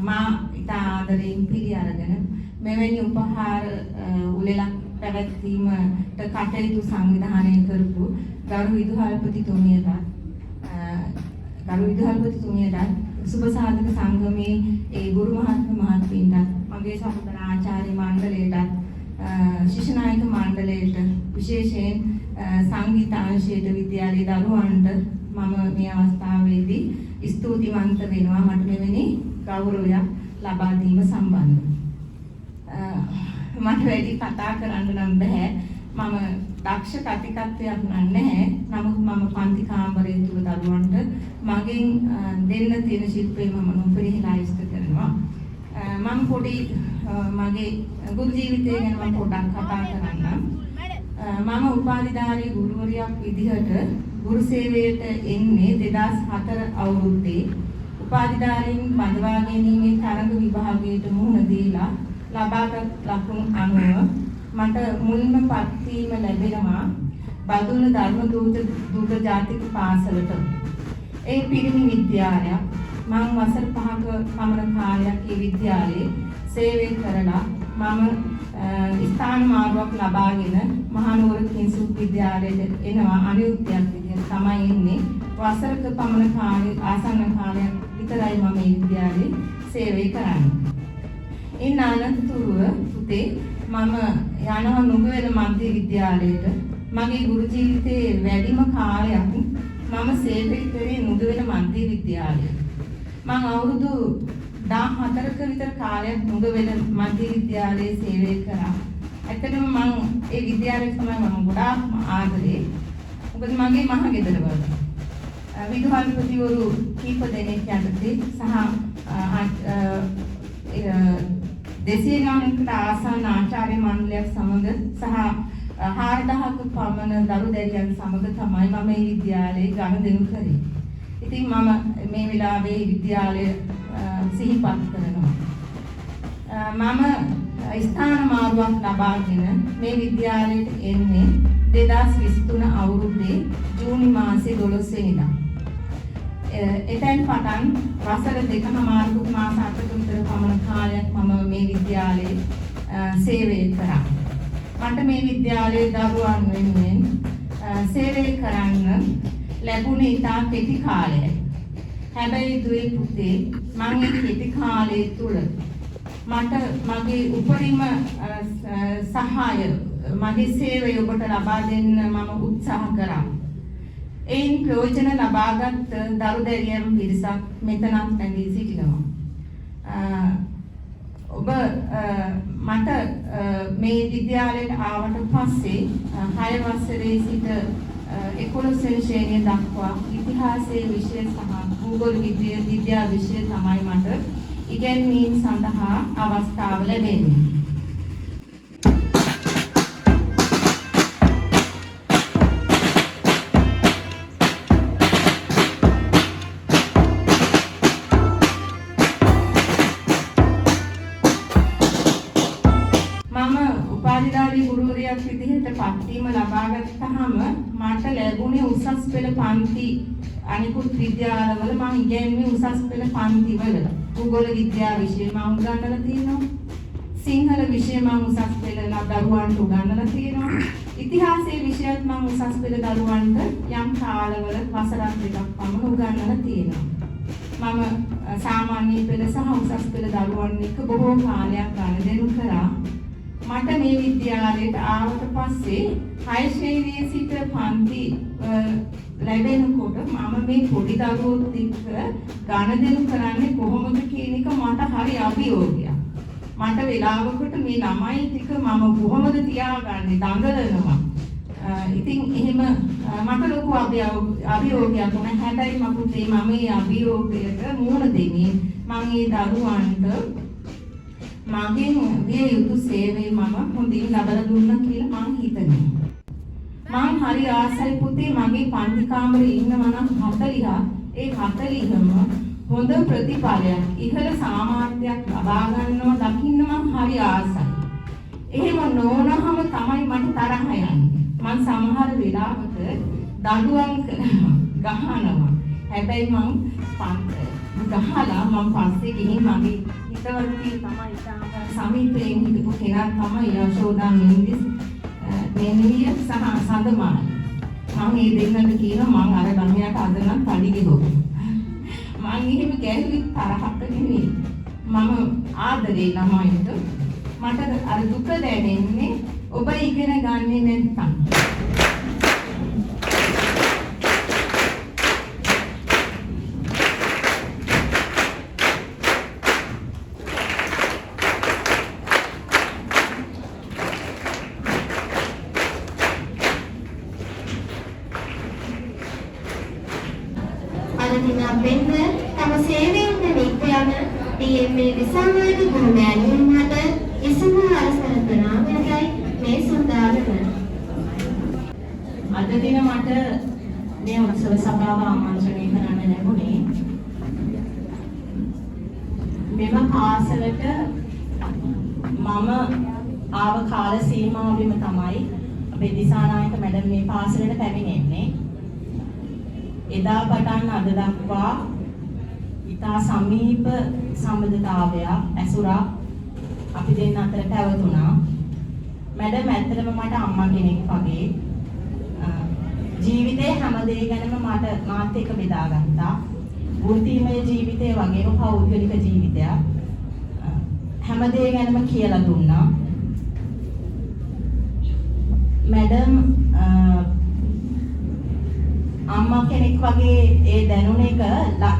මා ඉතා ආදරයෙන් පිළි අරගෙන මෙවැනි උපහාර උලෙලක් පැවැත්වීමට කටයුතු සංවිධානය කරපු ගරු විදුහල්පතිතුමියට සුබ සාධක සංගමේ ඒ ගුරු මහත්මීන්ට මගේ සහෝදර ආචාර්ය මණ්ඩලයට ශිෂ්‍ය නායක මණ්ඩලයට විශේෂයෙන් සංගීත අංශයට විද්‍යාලයේ දරුවන්ට මම මේ අවස්ථාවේදී ස්තුතිවන්ත වෙනවා මට මෙවැනි ගෞරවයක් ලබා දීම සම්බන්ධව. මට වැඩි කතා කරන්න නම් බෑ. මම දක්ෂ කතිකත්වයක් නැහැ. නමුත් මම පන්ති කාමරයේ තුල දරුවන්ට මගෙන් දෙන්න තියෙන ශිල්පේ මම නොපෙරහිලා ඉෂ්ට කරනවා. මම පොඩි මගේ ගුරු ජීවිතය ගැන මම පොඩ්ඩක් කතා කරන්නම්. මම උපාධිධාරී ගුරුවරියක් විදිහට ගුරු සේවයට එන්නේ 2004 අවුරුද්දේ උපාධිධාරීන් බඳවා ගැනීමේ තරඟ විභාගයට මුහුණ දීලා ලබාගත් ලකුණු අනුව මට මුල්ම පත්වීම ලැබෙනවා බදුල්ල ධර්ම දූත ජාතික පාසලට. ඒ පිරිමි විද්‍යාලයක්. මම වසර 5ක පමණ කාලයක් ඒ විද්‍යාලයේ සේවය කරලා මම ස්ථාන මාරුවක් ලබාගෙන මහනුවර කිංසුත් විද්‍යාලයට එනවා අනියුක්තයක් විදිහට තමයි එන්නේ. වසරක පමණ කාලේ ආසන්න කාලයක් විතරයි මම මේ විද්‍යාලයේ සේවය කරන්නේ. ඉන් අනතුරුව පුතේ මම යනවා නුගවැල මධ්‍ය විද්‍යාලයට. මගේ ගුරු ජීවිතයේ වැඩිම කාලයක් මම සේවය කරේ නුගවැල මධ්‍ය විද්‍යාලයේ. මම අවුරුදු 14ක විතර කාලයක් නුගවැල මධ්‍ය විද්‍යාලයේ සේවය කරා. ඇත්තටම මම ඒ විද්‍යාලයට තමයි මම ගොඩාක්ම ආදරේ. මොකද මගේ මහ ගෙදර වල විදුහල්පතිවරු කීප දෙනෙක් යටතේ සහ 200 ගණනකට ආසන්න ආචාර්ය මණ්ඩලයක් සමග සහ 4000ක පමණ දරු දැරියන් සමග තමයි මම මේ විද්‍යාලයේ ගනුදෙනු කරේ. ඉතින් මම මේ වෙලාවේ විද්‍යාලය සිහිපත් කරනවා. මම ස්ථාන මාරුවක් ලබාගෙන මේ විද්‍යාලයට එන්නේ 2023 අවුරුද්දේ ජූනි මාසේ 12 වෙනිදා. එතෙන් පටන් වසර 2කමාරක මාස 8ක විතර පමණ කාලයක් මම මේ විද්‍යාලයේ සේවය කරා. මට මේ විද්‍යාලයේ දරුවන් වෙනුවෙන් සේවය කරන්න ලැබුණේ ඉතා කෙටි කාලයයි. හැබැයි දුවේ පුතේ මම මේ කෙටි කාලය තුල මට මගේ උපරිම සහාය මගේ සේවය ඔබට ලබා දෙන්න මම උත්සාහ කරා. එයින් ප්‍රයෝජන ලබාගත් දරු දැරියන් පිරිසක් මෙතනත් ඇඳී සිටිනවා. ඔබ මට මේ විද්‍යාලයට ආවට පස්සේ 6 වසරේ සිට 11 වෙනි ශ්‍රේණිය දක්වා ඉතිහාසයේ විෂය සහ භූගෝල විද්‍යා විෂය තමයි මට ඉගෙනීම සඳහා අවස්ථාව ලැබෙන්නේ. උපාධිධාරී ගුරුවරියක් විදිහට පත්වීම ලබාගත්තාම මට ලැබුණේ උසස් පෙළ පන්ති අනිකුත් විද්‍යාලවල මම ඉගෙනුනේ උසස් පෙළ පන්තිවල. භූගෝල විද්‍යා විෂය මම උගන්වලා තියෙනවා. සිංහල විෂය මම උසස් පෙළ දරුවන්ට උගන්වලා තියෙනවා. ඉතිහාසයේ විෂයත් මම උසස් පෙළ දරුවන්ට යම් කාලවල වසරක් දෙකක් පමණ උගන්වලා තියෙනවා. මම සාමාන්‍ය පෙළ සහ උසස් පෙළ දරුවන් එක්ක බොහෝ කාලයක් ගනුදෙනු කරා. මට මේ විද්‍යාලයට ආවට පස්සේ 6 ශ්‍රේණියේ සිට පන්ති ලැබෙනකොට මම මේ පොඩි දරුවෝත් එක්ක ගනුදෙනු කරන්නේ කොහොමද කියන එක මට හරි අභියෝගයක්. මට වෙලාවකට මේ ළමයි ටික මම කොහොමද තියාගන්නේ දඟලනවා. ඉතින් එහෙම මට ලොකු අභියෝගයක් වුණා. හැබැයි මම මේ අභියෝගයට මුහුණ දෙන්නේ මම මේ දරුවන්ට මගෙන් විය යුතු සේවය මම හොඳින් ලබා දුන්නා කියලා මම හිතනවා. මම හරි ආසයි පුතේ මගේ පන්ති කාමරේ ඉන්නවා නම් 40ක් ඒ 40ම හොඳ ප්‍රතිඵලයක් ඉහළ සාමාර්ථයක් ලබා ගන්නවා දකින්න මම හරි ආසයි. එහෙම නොවනහම තමයි මට තරහ යන්නේ. මම සමහර වෙලාවට දඬුවම් ගහනවා. හැබැයි මම ගහලා මම පස්සේ ගිහින් මගේ හිතවත්ටි තමයි ඉතාම සමීපයෙන් හිටපු කෙනා තමයි යශෝදා මින්දිස් මෙනිය සහ සඳමාන. මම ඒ දෙන්නට කියනවා මම අර ළමයාට අද නම් තඩි ගෙවුවා. මම එහෙම ගැහුවි තරහට නෙමෙයි. මම ආදරේ ළමයින්ට මට අර දුක දැනෙන්නේ ඔබ ඉගෙන ගන්නේ නැත්නම්. තම සේවයෙන් විද්‍යාව DMA විසානායක ගුරුමෑණියන් මත ඉසුමාර සරපනාමයයි මේ සඳහන් අද දින මට මේ උත්සව සභාව ආමන්ත්‍රණය කරන්න ලැබුණේ මෙම පාසලට මම ආව කාල සීමාවෙම තමයි අපේ දිසානායක මැඩම් මේ පාසලට පැමිණෙන්නේ. එදා පටන් අද දක්වා ඉතා සමීප සම්බන්ධතාවයක් ඇසුරක් අපි දෙන්න අතර පැවතුණා. මැඩම් ඇත්තටම මට අම්මා කෙනෙක් වගේ ජීවිතේ හැම දෙයක් ගැනම මාත් එක්ක බෙදාගත්තා. වෘත්තීමය ජීවිතය වගේම පෞද්ගලික ජීවිතයක් හැම දෙයක් ගැනම කියලා දුන්නා. මැඩම් අම්මා කෙනෙක් වගේ ඒ දැනුණ එක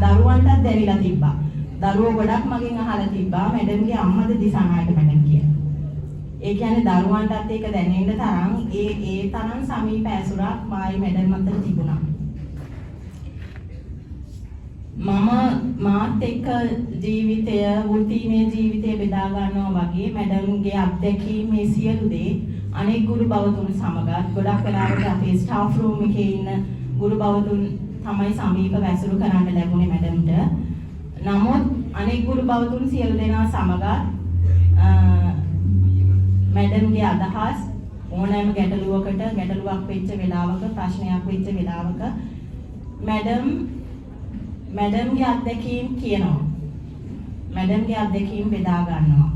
දරුවන්ටත් දැරිලා තිබ්බා. දරුවෝ ගොඩක් මගෙන් අහලා තිබ්බා මැඩම්ගේ අම්මද දිසානායක මැඩම් කියලා. ඒ කියන්නේ දරුවන්ටත් ඒක දැනෙන්න තරම් ඒ තරම් සමීප ඇසුරක් මායි මැඩම් අතර තිබුණා. මම මාත් එක්ක ජීවිතය වෘත්තීමය ජීවිතය බෙදා ගන්නවා වගේ මැඩම්ගේ අත්දැකීම් මේ සියලු දේ අනෙක් ගුරු බවතුන් සමගත් ගොඩක් වෙලාවට අපේ ස්ටාෆ් රූම් එකේ ඉන්න ගුරු බවතුන් තමයි සමීප වැසුරු කරන්න ලැබුණේ මැඩම්ට. නමුත් අනෙක් ගුරු බවතුන් සියලු දෙනා සමගත් මැඩම්ගේ අදහස් ඕනෑම ගැටලුවක් වෙච්ච වෙලාවක ප්‍රශ්නයක් වෙච්ච වෙලාවක මැඩම්ගේ අත්දැකීම් කියනවා. මැඩම්ගේ අත්දැකීම් බෙදා ගන්නවා.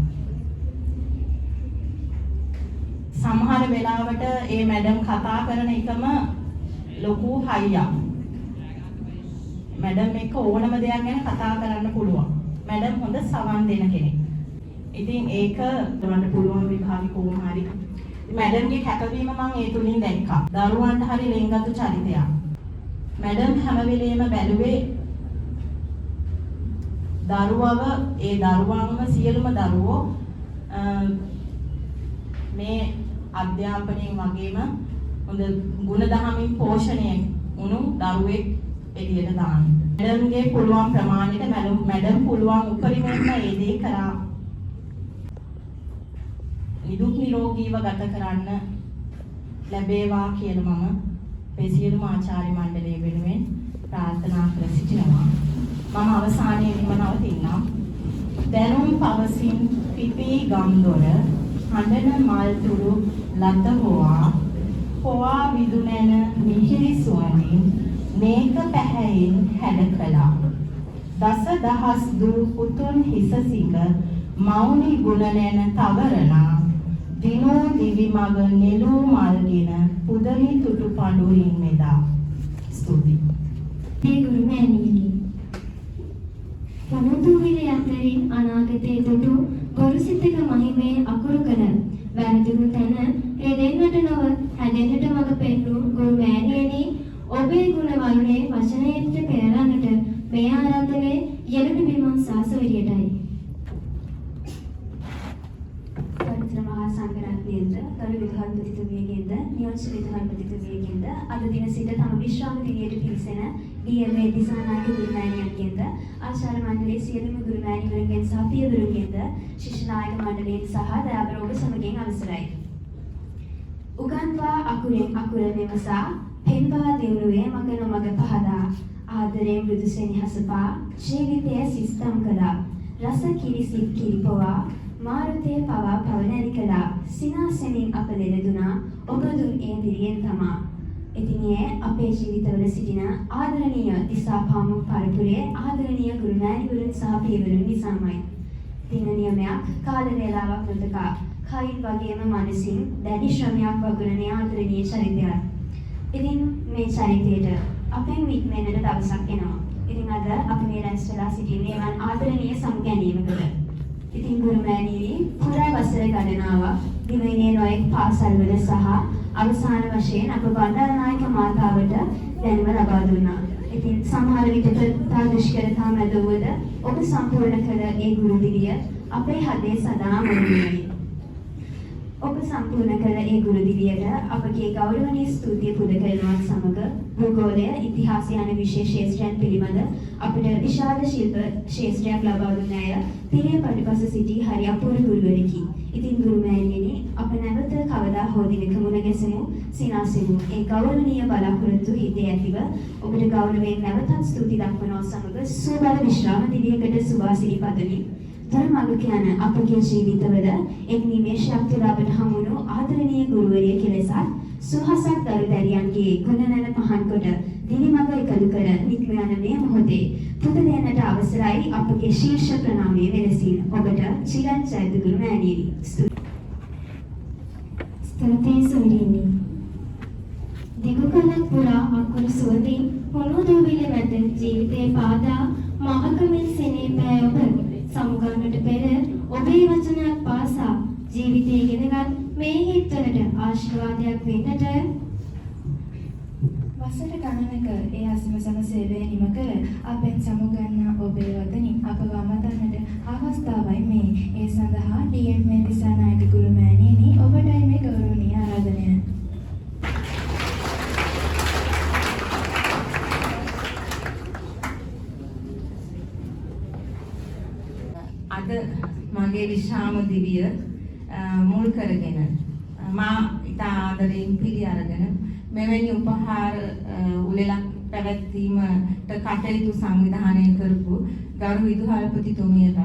සමහර වෙලාවට ඒ මැඩම් කතා කරන එකම ලොකු හයියක්. මැඩම් එක්ක ඕනම දෙයක් ගැන කතා කරන්න පුළුවන්. මැඩම් හොඳ සවන් දෙන කෙනෙක්. ඉතින් ඒක දරන්න පුළුවන් විභාගي කොහොම හරි. මැඩම්ගේ කැපවීම මම ඒ තුලින් දැක්කා. දරුවන්ට හරි ලෙන්ගතු චරිතයක්. මැඩම් හැම වෙලේම බැලුවේ දරුවන්ම සියලුම දරුවෝ මේ අධ්‍යාපනයෙන් වගේම හොඳ ගුණධර්මයෙන් පෝෂණය වුණු දරුවෙක් එළියට දාන්න. මැඩම්ගේ පුළුවන් ප්‍රමාණයට මැඩම් පුළුවන් උපරිමයෙන්ම ඒ දේ කරා. නිදුක් නිරෝගීව ගත කරන්න ලැබේවා කියලා මම මේ සියලුම ආචාර්ය මණ්ඩලය වෙනුවෙන් ප්‍රාර්ථනා කර සිටිනවා. මම අවසානයේදීම නවතින්නම්. දැනුම් පවසින් පිපී ගම්දොර හඬන මල්තුරු ලත හොවා විදුනැන මිහිරි සුවඳින් මේක පැහැයෙන් හැඩ කළා. දස දහස් දූ පුතුන් හිස සිඟ මෞනි ගුණ නැන තවරනා දිනෝ දිවි මග නෙළූ මල්ගෙන පුදනි තුටු පඬුරින් මෙදා. ස්තුතියි. මේ ගුරුමෑණියනි පනතුවිල යතරින් අනාගතයේ දුටු ගොරුසිතක මහිමේ අකුරු කර වැරදුණු තැන ඒ දෙන්නට නොව හැදෙන්නට මඟ පෙන්වූ ගුරුමෑණියනි ඔබේ ගුණ වරුනේ වචනයෙන් පෙරලන්නට මේ ආරාධනයේ යෙළුණු බිමන් සාසවරියටයි. මහා සංඝරත්නයෙන්ද ගරු විධානපතිතුමියගෙන්ද නියෝජ්‍ය විධානපතිතුමියගෙන්ද අද දින සිට තම විශ්‍රාම දිනයට පිවිසෙන DMA දිසානායක ගුරුමෑණියන්ගෙන්ද ආචාර්ය මණ්ඩලයේ සියලුම ගුරුමෑණිවරුන්ගෙන් සහ පියවරුන්ගෙන්ද ශිෂ්‍ය නායක මණ්ඩලයෙන් සහ දයාබර ඔබ සමගින් අවසරයි. උගන්වා අකුරෙන් අකුර මෙවසා පෙන්වා දියුණුවේ මග නොමග පහදා ආදරයෙන් මෘදු සෙනෙහසපා ජීවිතය සිස්තම් කළා. රස කිරිසිත් කිරිපවා මාරුතේ පවා පවනැලි කළා. සිනාසෙනින් අප ලෙලදුනා ඔබ දුන් ඒ දිරියෙන් තමා. ඉතින් ඒ අපේ ජීවිතවල සිටින ආදරණීය දිසාපාම පරපුරේ ආදරණීය ගුරු මෑණිවරුන් සහ පියවරුන් නිසාමයි. ඉතින් නියමයක් කාල වේලාවක් නොතකා කයින් වගේම මනසින් දැඩි ශ්‍රමයක් වගුණන ආදරණීය චරිතයක්. ඉතින් මේ චරිතයට අපෙන් වික්මෙන්නට දවසක් එනවා. ඉතින් අද අපි මේ රැස් වෙලා සිටින්නේ වන් ආදරණීය සමුගැනීමකට. ඉතින් ගුරු මෑණියනි පුරා වසර ගණනාවක් දිවයිනේ නොයෙක් පාසල්වල සහ අවසාන වශයෙන් අප බණ්ඩාරනායක මාතාවට දැනුම ලබා දුන්නා. ඉතින් සමහර විට තා දුෂ්කරතා මැද වුවද ඔබ සම්පූර්ණ කළ ඒ ගුරු දිවිය අපේ හදේ සදා මුළුමනියි. ඔබ සම්පූර්ණ කළ ඒ ගුරු දිවියට අපගේ ගෞරවනීය ස්තුතිය පුද කරනවත් සමග භූගෝලය, ඉතිහාසය යන විශේෂ ක්ෂේත්‍රයන් පිළිබඳ අපිට විශාල ශිල්ප ක්ෂේත්‍රයක් ලබා දුන්න අය තිරේ පිටපස සිටි හරි අපූර්ව ගුරුවරයෙකි. ඉතින් ගුරු මෑණියනි අප නැවත කවදා හෝ දිනක මුණ ගැසෙමු, සිනාසෙමු. ඒ ගෞරවනීය බලාපොරොත්තු හිතේ ඇතිව ඔබට ගෞරවයෙන් නැවතත් ස්තුති දක්වනවා සමග සුබල විශ්‍රාම දිවියකට සුභාසිරි පතමි. ධර්මග කියන අපගේ ජීවිතවල එක් නිමේෂයක් තුළ අපට හමුණු ආදරණීය ගුරුවරිය කෙලෙසත් සුහසක් දරු දැරියන්ගේ ගුණනැන පහන් කොට දිවිමඟ එකතු කර නික්ම යන මේ මොහොතේ පුද දෙන්නට අවසරයි අපගේ ශීර්ෂ ප්‍රණාමයේ වෙලසින් ඔබට චිරන් ජයත ගුරු මෑණියනි. ස්තුතියි සුරිනි. දිගු කලක් පුරා අකුරු සුවඳින් හොනු දූවිලි මැද ජීවිතේ පාදා මහකමින් සෙනේ පෑ ඔබ සමුගන්නට පෙර ඔබේ වචනයක් පාසා ජීවිතය ඉගෙනගත් මේ හිත්වලට ආශිර්වාදයක් වෙන්නට වසර ගණනක ඒ අසමසම සේවය නිම කර අපෙන් සමුගන්නා ඔබේ වදනින් අපව අමතන්නට අවස්ථාවයි මේ. ඒ සඳහා DMA දිසානායක ගුරු මෑණියනි ඔබටයි මේ ගෞරවනීය ආරාධනය. අද මගේ විශ්‍රාම දිවිය මුල් කරගෙන මා ඉතා ආදරයෙන් පිළි අරගෙන මෙවැනි උපහාර උළෙලක් පැවැත්වීමට කටයුතු සංවිධානය කරපු ගරු විදුහල්පතිතුමියට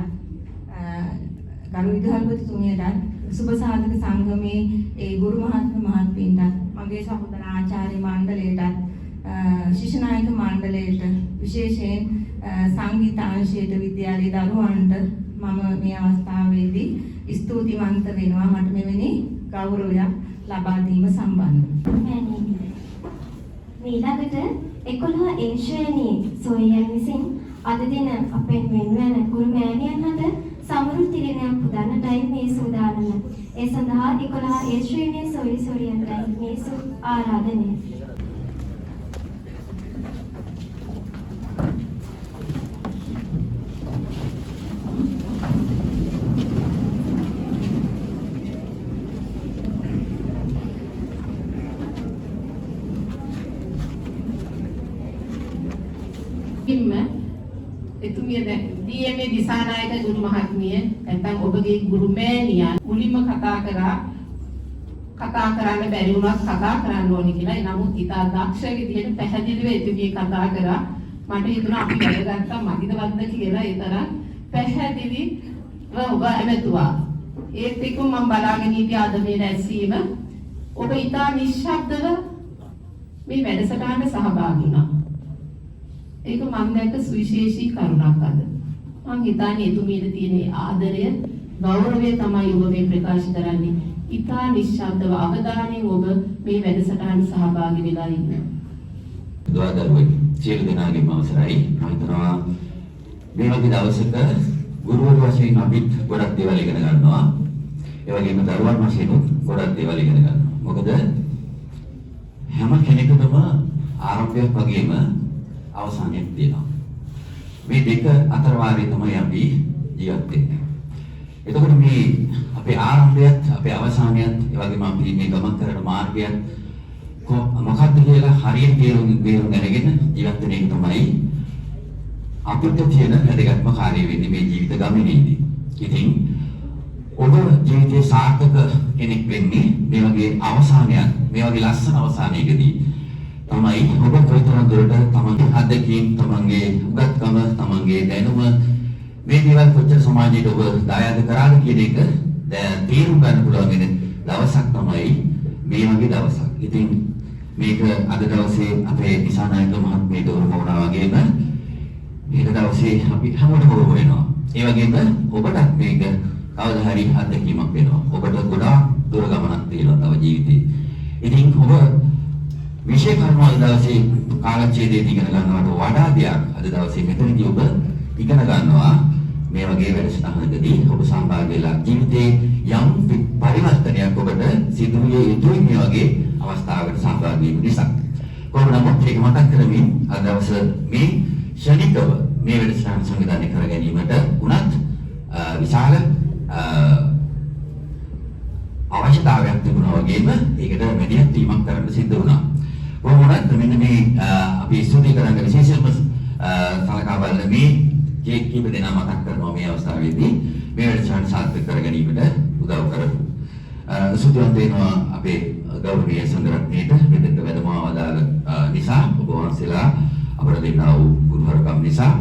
සුබ සාධක සංගමේ ඒ ගුරු මහත්මියන්ට මගේ සහෝදර ආචාර්ය මණ්ඩලයටත් ශිෂ්‍ය නායක මණ්ඩලයට විශේෂයෙන් සංගීතාංශයට විද්‍යාලයේ දරුවන්ට මම මේ අවස්ථාවේදී ස්තුතිවන්ත වෙනවා මට මෙවැනි ගෞරවයක් ලබා දීම සම්බන්ධව. ඊළඟට 11 ශ්‍රේණියේ සොයයන් විසින් අද දින අපෙන් වෙන්වන ගුරු මෑණියන් හට සමෘද්ධි තිරණයක් පුදන්නටයි මේ සූදානම. ඒ සඳහා 11 ශ්‍රේණියේ සොයන්ටයි මේ ආරාධනය. එතුමිය දැන් DMA දිසානායක ගුරු මහත්මිය නැත්නම් ඔබගේ ගුරු මෑණියන් මුලින්ම කතා කරන්න බැරි වුණත් කතා කරන්න ඕනේ කියලා. නමුත් ඉතා දක්ෂ විදිහට පැහැදිලිව එතුමිය කතා කරා. මට හිතුණා අපි වැඩගත්තා මදිද වද්ද කියලා. ඒ තරම් පැහැදිලිව ඔබ ඇමතුවා. ඒත් එක්ක මම බලාගෙන හිටියා අද මේ රැස්වීම. ඔබ ඉතා නිශ්ශබ්දව මේ වැඩසටහනට සහභාගී වුණා. ඒක මම දැක්ක සුවිශේෂී කරුණක් අද. මම හිතන්නේ එතුමියට තියෙන ආදරය, ගෞරවය තමයි ඔබ මේ ප්‍රකාශ කරන්නේ. ඉතා නිශ්ශබ්දව අවධානයෙන් ඔබ මේ වැඩසටහනට සහභාගී වෙලා ඉන්නවා. දවදරුවෙක් සියලු දෙනාගේම අවසරයි. මම හිතනවා මේ වගේ දවසක ගුරුවරු වශයෙන් අපිත් ගොඩක් දේවල් ඉගෙන ගන්නවා. ඒ වගේම දරුවන් වශයෙන් ගොඩක් දේවල් ඉගෙන ගන්නවා. මොකද හැම කෙනෙකුටම ආරම්භයක් වගේම අවසානයක් තියෙනවා. මේ දෙක අතර වාරේ තමයි අපි ජීවත් වෙන්නේ. එතකොට මේ අපේ ආරම්භයත් අපේ අවසානයත් ඒ වගේම අපි මේ ගමන් කරන මාර්ගයත් මොකක්ද කියලා හරියට තේරුම් අරගෙන ජීවත් වෙන එක තමයි අපිට තියෙන වැදගත්ම කාර්යය වෙන්නේ මේ ජීවිත ගමනේදී. ඉතින් ඔබ ජීවිතේ සාර්ථක කෙනෙක් වෙන්නේ මේ වගේ අවසානයක්, මේ වගේ ලස්සන අවසානයකදී තමයි ඔබ කොයිතරම් දුරට තමන්ගේ අත්දැකීම්, තමන්ගේ උගත්කම, තමන්ගේ දැනුම මේ දේවල් කොච්චර සමාජයට ඔබ දායාද කරාද කියන එක තේරුම් ගන්න පුළුවන් වෙන දවසක් තමයි මේ වගේ දවසක්. ඉතින් මේක අද දවසේ අපේ දිසානායක මහත්මියට උරුම වුණා වගේම මේක දවසේ අපි හැමෝටම උරුම වෙනවා. ඒ වගේම ඔබටත් මේක කවදා හරි අත්දැකීමක් වෙනවා. ඔබට ගොඩාක් දුර ගමනක් තියෙනවා තව ජීවිතේ. ඉතින් ඔබ විශේෂ කර්මවල දවසේ කාලච්ඡේදයේ ඉගෙන ගන්නවට වඩා දෙයක් අද දවසේ මෙතනදී ඔබ ඉගෙන ගන්නවා. මේ වගේ වැඩසටහනකදී ඔබ සහභාගී වෙලා ජීවිතේ යම් පරිවර්තනයක් ඔබට සිදු විය යුතුයි මේ වගේ අවස්ථාවකට සහභාගී වීම නිසා. කොහොම නමුත් ඒක මතක් කරමින් අද දවසේ මේ ශනිකව මේ වැඩසටහන සංවිධානය කර ගැනීමට උනත් විශාල අවශ්‍යතාවයක් තිබුණා වගේම ඒකට වැඩියක් වීමක් කරන්න සිද්ධ වුණා. කොහොම වුණත් මෙන්න මේ අපි ස්තුති කරන්න විශේෂයෙන්ම සලකා බලන මේ කීප දෙනා මතක් කරනවා මේ අවස්ථාවේදී මේ වැඩසටහන සාර්ථක කර ගැනීමට උදව් කරපු. සුදුසුම් වෙනවා අපේ ගෞරවනීය සංඝරත්නයට මෙතෙන්ට වැඩම ආවදාල නිසා ඔබ වහන්සේලා අපට දෙන්නා වූ ගුරුවරකම් නිසා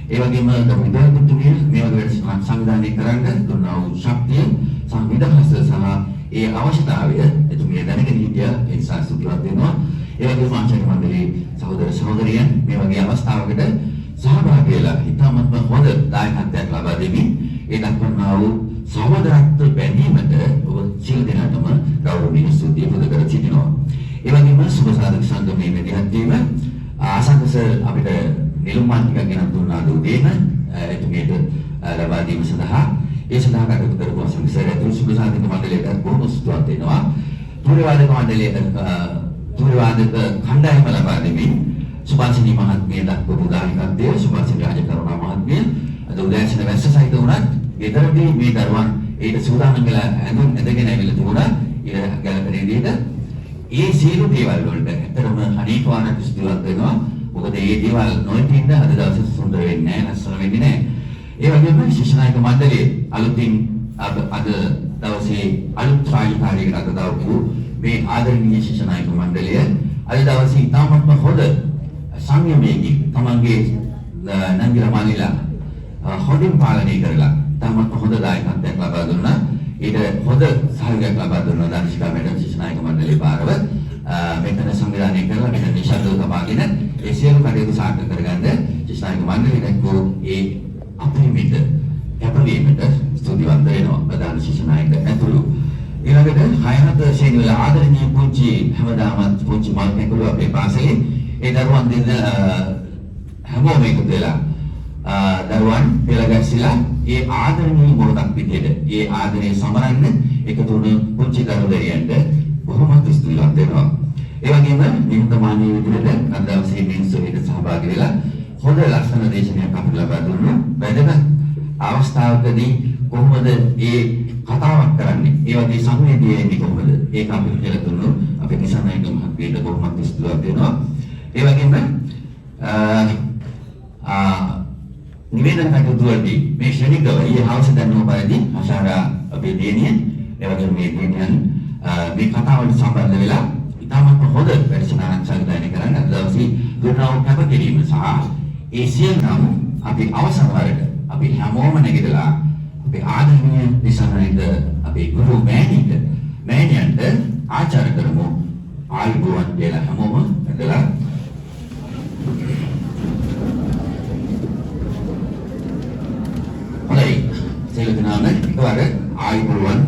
ඒ වගේම ගෞරවනීය මේ වගේ වැඩසටහන් සංවිධානය කරන්න දුන්නා වූ ශක්තිය සංවිධානස සහ ඒ අවශ්‍යතාවය එතුමිය දැනගෙන හිටිය ඒ නිසා සුදුසුම් වෙනවා. ඒ වගේම ආචාර්ය මණ්ඩලයේ සහෝදර සහෝදරියන් මේ වගේ අවස්ථාවකට සහභාගී වෙලා ඉතාමත්ම හොඳ දායකත්වයක් ලබා දෙමින් ඒ දක්වනා වූ සහෝදරත්ව බැඳීමට ඔබ සියලු දෙනාටම ගෞරවනීය ස්තුතිය පුද කර සිටිනවා. ඒ වගේම සුබ සාධක සංගමයේ මෙදිහත් වීම ආසන්නස අපිට නිලුම්මාන් ටිකක් ගෙනත් දුන්නා දුදේම එතුමියට ලබා දීම සඳහා ඒ සඳහා කටයුතු කරපු සංසාරයේ සුබ සාධක මණ්ඩලයට බොහොම ස්තුතිවන්ත වෙනවා. තුරවාදක මණ්ඩලයේ තුරවාදක කණ්ඩායම ලබා දෙමින් සුභාසිනී මහත්මිය දක්වපු දායකත්වය සුභාසිනී රාජකරුණා මහත්මිය අද උදෑසන වැස්ස සහිත වුණත් ගෙදරදී මේ දරුවන් ඒට සූදානම් වෙලා ඇඳගෙන ඇවිල්ලා තිබුණා ඉර ගැලපෙන විදිහට ඒ සියලු දේවල් වලට ඇත්තටම අනේක වාරයක් ස්තුතිවන්ත වෙනවා. මොකද මේ දේවල් නොයෙකින්ද අද දවසේ සුන්දර වෙන්නේ නැහැ, ලස්සන වෙන්නේ නැහැ. ඒ වගේම ශිෂ්‍යනායක මණ්ඩලයේ අලුතින් අද දවසේ අලුත් රාජකාරියකට අත දාපු මේ ආදරණීය ශිෂ්‍යනායක මණ්ඩලය අද දවසේ ඉතාමත්ම හොඳ සංයමයකින් තමන්ගේ නංගිලා මාලිලා හොඳින් පාලනය කරලා තමන්ට හොඳ දායකත්වයක් ලබා දුන්නා. ඊට හොඳ සහයෝගයක් ලබා දුන්නා දාර්ශනික මැඩම් ශිෂ්‍යනායක මණ්ඩලයේ පාරව මෙතන සංවිධානය කරලා මෙතන නිශ්ශබ්දව තබාගෙන ඒ සියලු කටයුතු සාර්ථක කරගන්න ශිෂ්‍යනායක මණ්ඩලය දැක්වූ ඒ අපරිමිත කැපවීමට ස්තුතිවන්ත වෙනවා ප්‍රධාන ශිෂ්‍යනායක ඇතුළු. ඊළඟට 6 ශ්‍රේණි වල ආදරණීය පුංචි හැමදාමත් පුංචි මල් කැකුළු අපේ පාසලේ ඒ දරුවන් දෙන්න හැමෝම එකතු වෙලා දරුවන් පෙළගැස්සිලා ඒ ආදරණීය මොහොතක් විදිහට ඒ ආදරය සමරන්න එකතු වුණු පුංචි දරුදරියන්ට බොහොමත් ස්තුතිවන්ත වෙනවා. ඒ වගේම නිහතමානී විදිහට අද දවසේ මිනිස්සු එකට සහභාගී වෙලා හොඳ ලස්සන දේශනයක් අපිට ලබා දුන්නා. වැදගත් අවස්ථාවකදී කොහොමද ඒ කතාවක් කරන්නේ? ඒ වගේ සංවේදී වෙන්නේ කොහොමද? ඒක අපිට කියලා දුන්නු අපේ දිසානායක මහත්මියට බොහොමත් ස්තුතිවන්ත වෙනවා. ඒ වගේම නිවේදන කටයුතු වලදී මේ ශනිකව ඊයේ හවස දැනුම පරිදි ආශාරා අපේ දිනියන් ඒ වගේම මේ දිනියන් මේ කතාවට සම්බන්ධ වෙලා ඉතාමත් හොඳ වැඩසටහනක් සංවිධානය කරන්න අද දවසේ දුන්නා වූ කැපකිරීම සහ ඒ සියල්ලම අපි අවසන් වරට අපි හැමෝම නැගිටලා අපේ ආදරණීය දිසානායක අපේ ගුරු මෑණියන්ට ආචාර්ය කරමු ආයුබෝවන් කියලා හැමෝම ඇදලා සියලු දෙනාම එකවර ආයුබෝවන්